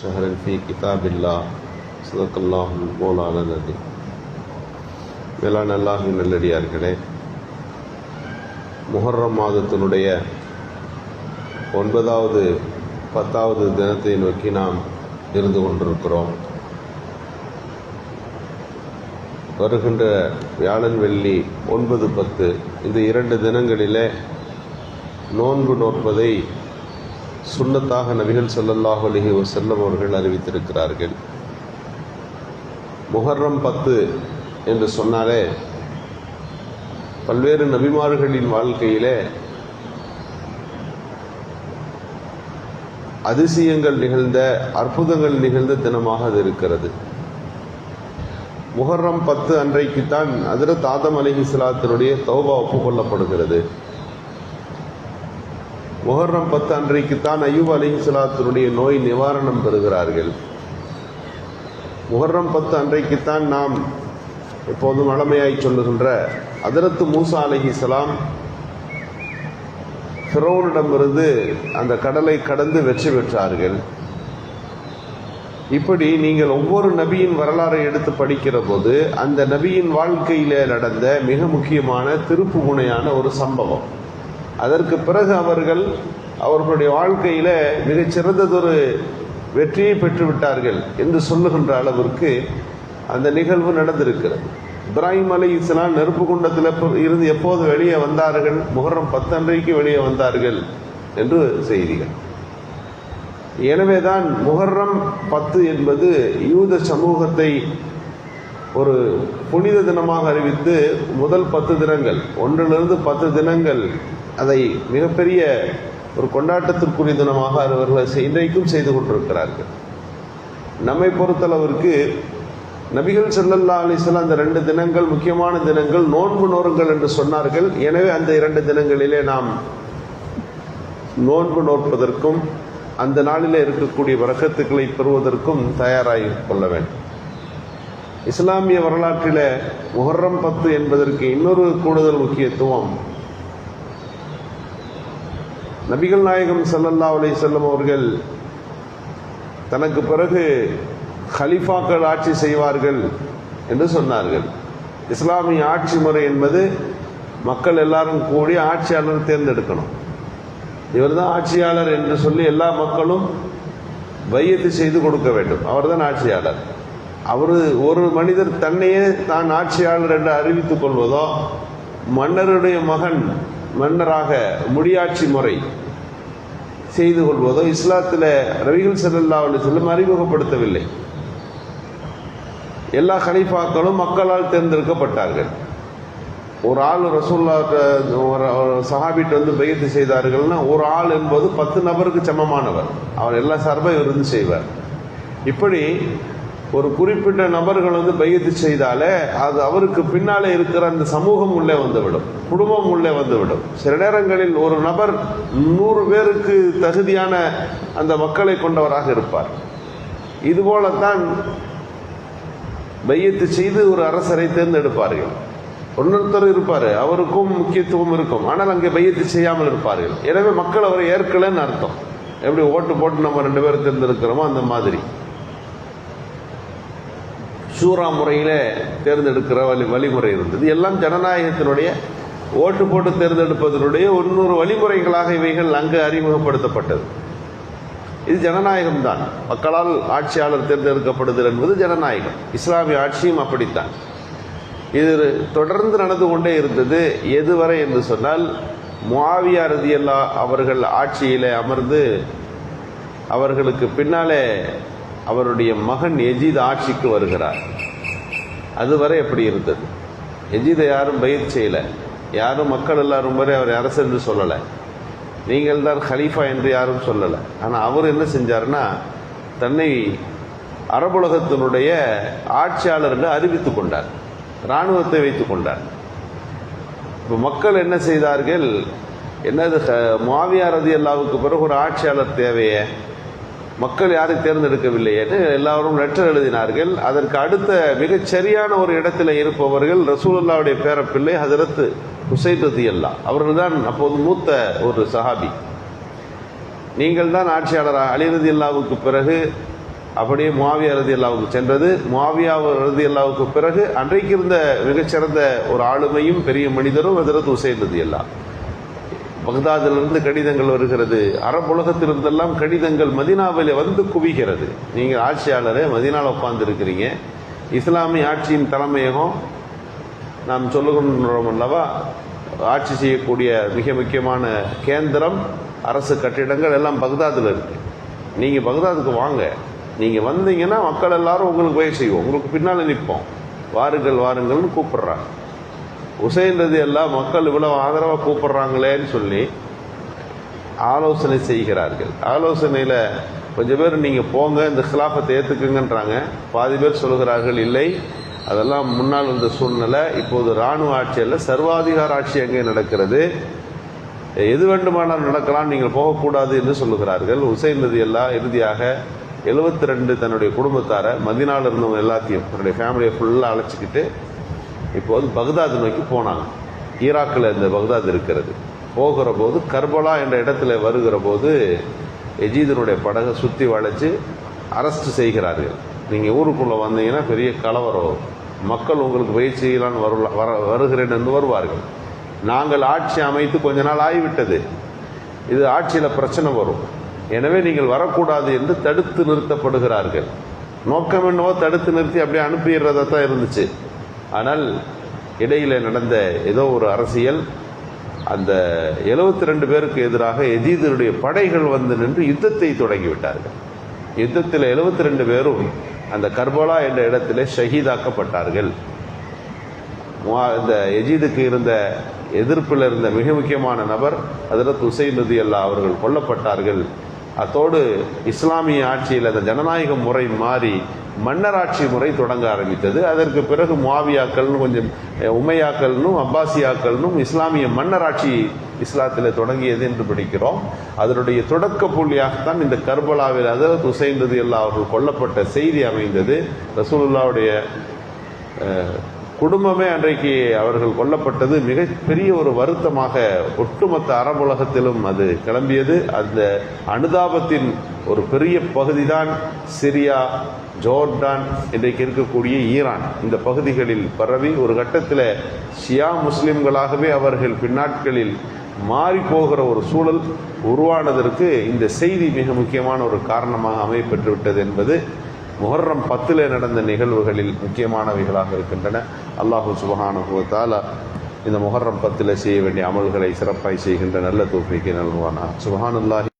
شهر في كتاب الله صدق الله مولانا العظيم. மேலான அல்லாஹ்வின் நல்லடியார்களே, முஹர்ரம் மாதத்தினுடைய 9வது 10வது தினத்தை நோக்கி நாம் இருந்து கொண்டிருக்கிறோம். வருகின்ற வியாழன் வெள்ளி 9, 10 இந்த 2 தினங்களிலே நோன்பு நோற்பதை சுன்னத்தாக நபிகள் ஸல்லல்லாஹு அலைஹி வஸல்லம் அவர்கள் அறிவித்திருக்கிறார்கள். முஹர்ரம் 10 என்று சொன்னாலே பல்வேறு நபிமார்களின் வாழ்க்கையிலே அதிசயங்கள் நிகழ்ந்த, அற்புதங்கள் நிகழ்ந்த தினமாக அது இருக்கிறது. முஹர்ரம் 10 அன்றைக்குத்தான் ஹஜ்ரத் ஆதம் அலைஹிஸ்ஸலாத்தினுடைய தௌபா ஒப்புக்கொள்ளப்படுகிறது. முஹர்ரம் 10 அன்றைக்குத்தான் அய்யூப் அலைஹிஸ்ஸலாத்தினுடைய நோய் நிவாரணம் பெறுகிறார்கள். முஹர்ரம் 10 அன்றைக்குத்தான் நாம் எப்போதும் வழமையாய் சொல்லுகின்ற ஹஜ்ரத் மூசா அலைஹிஸ்ஸலாம் ஃபிரௌனிடமிருந்து அந்த கடலை கடந்து வெற்றி பெற்றார்கள். இப்படி நீங்கள் ஒவ்வொரு நபியின் வரலாறை எடுத்து படிக்கிற போது அந்த நபியின் வாழ்க்கையில நடந்த மிக முக்கியமான திருப்பு முனையான ஒரு சம்பவம், அதற்கு பிறகு அவர்களுடைய வாழ்க்கையில மிகச் சிறந்ததொரு வெற்றியை பெற்றுவிட்டார்கள் என்று சொல்லுகின்ற அளவிற்கு அந்த நிகழ்வு நடந்திருக்கிறது. இப்ராஹிம் அலைஹிஸ்ஸலாம் நெருப்பு குண்டத்தில் இருந்து எப்போது வெளியே வந்தார்கள்? முஹர்ரம் 10 அன்றைக்கு வெளியே வந்தார்கள் என்று செய்திகள். எனவேதான் முஹர்ரம் 10 என்பது யூத சமூகத்தை ஒரு புனித தினமாக அறிவித்து முதல் 10 தினங்கள் 1லிருந்து 10 தினங்கள் அதை மிகப்பெரிய ஒரு கொண்டாட்டத்திற்குரிய தினமாக அவர்கள் இன்றைக்கும் செய்து கொண்டிருக்கிறார்கள். நம்மை பொறுத்தளவிற்கு நபிகள் ஸல்லல்லாஹு அலைஹி வஸல்லம் அந்த 2 தினங்கள் முக்கியமான தினங்கள், நோன்பு நோருங்கள் என்று சொன்னார்கள். எனவே அந்த 2 தினங்களிலே நாம் நோன்பு நோற்பதற்கும் அந்த நாளிலே இருக்கக்கூடிய பரக்கத்துக்களை பெறுவதற்கும் தயாராகி கொள்ள வேண்டும். இஸ்லாமிய வரலாற்றில முஹர்ரம் 10 என்பதற்கு இன்னொரு கூடுதல் முக்கியத்துவம், நபிகள் நாயகம் ஸல்லல்லாஹு அலைஹி வஸல்லம் அவர்கள் தனக்கு பிறகு கலீஃபாக்கள் ஆட்சி செய்வார்கள் என்று சொன்னார்கள். இஸ்லாமிய ஆட்சி முறை என்பது மக்கள் எல்லாரும் கூடி ஆட்சியாளர் தேர்ந்தெடுக்கணும். இவர் தான் ஆட்சியாளர் என்று சொல்லி எல்லா மக்களும் பையத்து செய்து கொடுக்க வேண்டும். அவர் தான் ஆட்சியாளர். ஒரு மனிதர் தன்னையே தான் ஆட்சியாளர் என்று அறிவித்துக் கொள்வதோ, மன்னருடைய மகன் மன்னராக முடியாட்சி முறை செய்து கொள்வதோ இஸ்லாத்தில் நபிகள் ஸல்லல்லாஹு அலைஹி வஸல்லம் அறிமுகப்படுத்தவில்லை. எல்லா கலீஃபாக்களும் மக்களால் தேர்ந்தெடுக்கப்பட்டார்கள். ஒரு ஆள் ரசூலுல்லாஹ் சஹாபிட்ட வந்து பையத்து செய்தார்கள்னா ஒரு ஆள் என்பது 10 நபருக்கு சமமானவர். அவர் எல்லா சார்பையும் இருந்து செய்வார். இப்படி ஒரு குறிப்பிட்ட நபர்கள் வந்து பையத்து செய்தாலே அது அவருக்கு பின்னாலே இருக்கிற அந்த சமூகம் உள்ளே வந்துவிடும், குடும்பம் உள்ளே வந்துவிடும். சில நேரங்களில் ஒரு நபர் 100 பேருக்கு தகுதியான அந்த மக்களை கொண்டவராக இருப்பார். இதுபோலத்தான் பையத்து செய்து ஒரு அரசரை தேர்ந்தெடுப்பார்கள். ஒன்னொருத்தர் இருப்பார், அவருக்கும் முக்கியத்துவம் இருக்கும், ஆனால் அங்கே பையத்து செய்யாமல் இருப்பார்கள். எனவே மக்கள் அவரை ஏற்கலன்னு அர்த்தம். எப்படி ஓட்டு போட்டு நம்ம 2 பேர் தேர்ந்தெடுக்கிறோமோ அந்த மாதிரி ஷூரா முறையில தேர்ந்தெடுக்கிற வழிமுறை இருந்தது. எல்லாம் ஜனநாயகத்தினுடைய ஓட்டு போட்டு தேர்ந்தெடுப்பதனுடைய இன்னொரு வழிமுறைகளாக இவைகள் அங்கு அறிமுகப்படுத்தப்பட்டது. இது ஜனநாயகம் தான். மக்களால் ஆட்சியாளர் தேர்ந்தெடுக்கப்படுதல் என்பது ஜனநாயகம். இஸ்லாமிய ஆட்சியும் அப்படித்தான். இது தொடர்ந்து நடந்து கொண்டே இருந்தது. எதுவரை என்று சொன்னால், முஆவியா ரலியல்லாஹு அவர்கள் ஆட்சியிலே அமர்ந்து அவர்களுக்கு பின்னாலே அவருடைய மகன் யஜீத் ஆட்சிக்கு வருகிறார். அதுவரை எப்படி இருந்தது? யஜீதை யாரும் பையத் செய்யல, யாரும் மக்கள் எல்லாரும் வரை அவர் அரசர் என்று சொல்லலை, நீங்கள் தான் கலீஃபா என்று யாரும் சொல்லலை. ஆனால் அவர் என்ன செஞ்சார்னா, தன்னை அரபுலகத்தினுடைய ஆட்சியாளர் என்று அறிவித்துக் கொண்டார், இராணுவத்தை வைத்துக் கொண்டார். இப்போ மக்கள் என்ன செய்தார்கள்? என்னது முஆவியா ரலியல்லாஹுவுக்கு பிறகு ஒரு ஆட்சியாளர் தேவையே, மக்கள் யாரும் தேர்ந்தெடுக்கவில்லை என்று எல்லாரும் லெட்டர் எழுதினார்கள். அதற்கு அடுத்த மிகச் சரியான ஒரு இடத்துல இருப்பவர்கள் ரசூலுல்லாஹ்வுடைய பேரப்பிள்ளை ஹஜ்ரத் ஹுசைன் ரலியல்லாஹு அவர்கள் தான் அப்போது மூத்த ஒரு சஹாபி. நீங்கள் தான் ஆட்சியாளராக, அலி ரலியல்லாஹுவுக்கு பிறகு அப்படியே முஆவியா ரலியல்லாஹுவுக்கு சென்றது. முஆவியா ரலியல்லாஹுவுக்கு பிறகு அன்றைக்கு இருந்த மிகச்சிறந்த ஒரு ஆளுமையும் பெரிய மனிதரும் ஹஜ்ரத் உசைன் ரலியல்லாஹு. பக்தாதிலிருந்து கடிதங்கள் வருகிறது, அரபுலகத்திலிருந்தெல்லாம் கடிதங்கள் மதீனாவிலே வந்து குவிகிறது. நீங்கள் ஆட்சியாளரே மதீனாவில் உட்கார்ந்து இருக்கிறீங்க, இஸ்லாமிய ஆட்சியின் தலைமையகம் நாம் சொல்லுகின்றோம் அல்லவா, ஆட்சி செய்யக்கூடிய மிக முக்கியமான கேந்திரம் அரசு கட்டிடங்கள் எல்லாம் பக்தாதில் இருக்கு. நீங்க பக்தாதுக்கு வாங்க, நீங்க வந்தீங்கன்னா மக்கள் எல்லாரும் உங்களுக்கு உதவி செய்வோம், உங்களுக்கு பின்னால நிற்போம், வாருங்கள் வாருங்கள்னு கூப்பிடுறாங்க. உசைன் ரலியல்லாஹு மக்கள் இவ்வளவு ஆதரவா கூப்பிடுறாங்களேன்னு சொல்லி ஆலோசனை செய்கிறார்கள். ஆலோசனையில கொஞ்சம் பேர் நீங்க போங்க இந்த கிலாஃபத்தை ஏத்துக்குங்கன்றாங்க. பாதி பேர் சொல்கிறார்கள் இல்லை, அதெல்லாம் முன்னால் இருந்த சூழ்நிலை, இப்போது இராணுவ ஆட்சி அல்ல சர்வாதிகார ஆட்சி அங்கே நடக்கிறது, எது வேண்டுமானால் நடக்கலாம், நீங்கள் போகக்கூடாது என்று சொல்லுகிறார்கள். உசைன் ரலியல்லாஹு இறுதியாக 72 தன்னுடைய குடும்பத்தார மதீனாவில் இருந்தவங்க எல்லாத்தையும் தன்னுடைய ஃபேமிலியை ஃபுல்லாக அழைச்சிக்கிட்டு இப்போது பக்தாத் நோக்கி போனாங்க. ஈராக்கில் இந்த பக்தாத் இருக்கிறது. போகிற போது கர்பலா என்ற இடத்துல வருகிற போது எஜீதனுடைய படகை சுற்றி வளைச்சு அரெஸ்ட் செய்கிறார்கள். நீங்கள் ஊருக்குள்ளே வந்தீங்கன்னா பெரிய கலவரம், மக்கள் உங்களுக்கு வெயிட் செய்யலான்னு வருகிறேன் என்று வருவார்கள். நாங்கள் ஆட்சி அமைத்து கொஞ்ச நாள் ஆகிவிட்டது, இது ஆட்சியில் பிரச்சனை வரும், எனவே நீங்கள் வரக்கூடாது என்று தடுத்து நிறுத்தப்படுகிறார்கள். நோக்கம் என்னவோ தடுத்து நிறுத்தி அப்படியே அனுப்பிடுறதா தான் இருந்துச்சு. ஆனால் இடையில நடந்த ஏதோ ஒரு அரசியல், அந்த 72 பேருக்கு எதிராக எஜீதனுடைய படைகள் வந்து நின்று யுத்தத்தை தொடங்கிவிட்டார்கள். யுத்தத்தில் 72 பேரும் அந்த கர்பலா என்ற இடத்திலே ஷஹீதாக்கப்பட்டார்கள். இந்த எஜீதுக்கு இருந்த எதிர்ப்பில் இருந்த மிக முக்கியமான நபர் ஹஜ்ரத் உசைன் ரலியல்லாஹு அவர்கள் கொல்லப்பட்டார்கள். அத்தோடு இஸ்லாமிய ஆட்சியில் அந்த ஜனநாயக முறை மாறி மன்னராட்சி முறை தொடங்க ஆரம்பித்தது. அதற்கு பிறகு முஆவியாக்கள்னு கொஞ்சம் உமையாக்கள்னும் அப்பாசியாக்கள்னும் இஸ்லாமிய மன்னராட்சி இஸ்லாத்தில் தொடங்கியது என்று படிக்கிறோம். அதனுடைய தொடக்க புள்ளியாகத்தான் இந்த கர்பலாவில் ஹஜ்ரத் உசைன் ரலியல்லாஹு அவர்கள் கொல்லப்பட்ட செய்தி அமைந்தது. ரசூலுல்லாஹ்வுடைய குடும்பமே அன்றைக்கு அவர்கள் கொல்லப்பட்டது மிகப்பெரிய ஒரு வருத்தமாக ஒட்டுமொத்த அரபுலகத்திலும் அது கிளம்பியது. அந்த அனுதாபத்தின் ஒரு பெரிய பகுதிதான் சிரியா, ஜோர்டான், இன்றைக்கு இருக்கக்கூடிய ஈரான், இந்த பகுதிகளில் பரவி ஒரு கட்டத்தில் ஷியா முஸ்லிம்களாகவே அவர்கள் பின்னாட்களில் மாறி போகிற ஒரு சூழல் உருவானதற்கு இந்த செய்தி மிக முக்கியமான ஒரு காரணமாக அமையப்பெற்று விட்டது என்பது முஹர்ரம் 10 நடந்த நிகழ்வுகளில் முக்கியமானவைகளாக இருக்கின்றன. அல்லாஹு சுப்ஹானஹு வ தஆலா இந்த முஹர்ரம் 10 செய்ய வேண்டிய அமல்களை சிறப்பாய் செய்கின்ற நல்ல தௌஃபீக்கை நல்குவானாக. சுப்ஹானல்லாஹி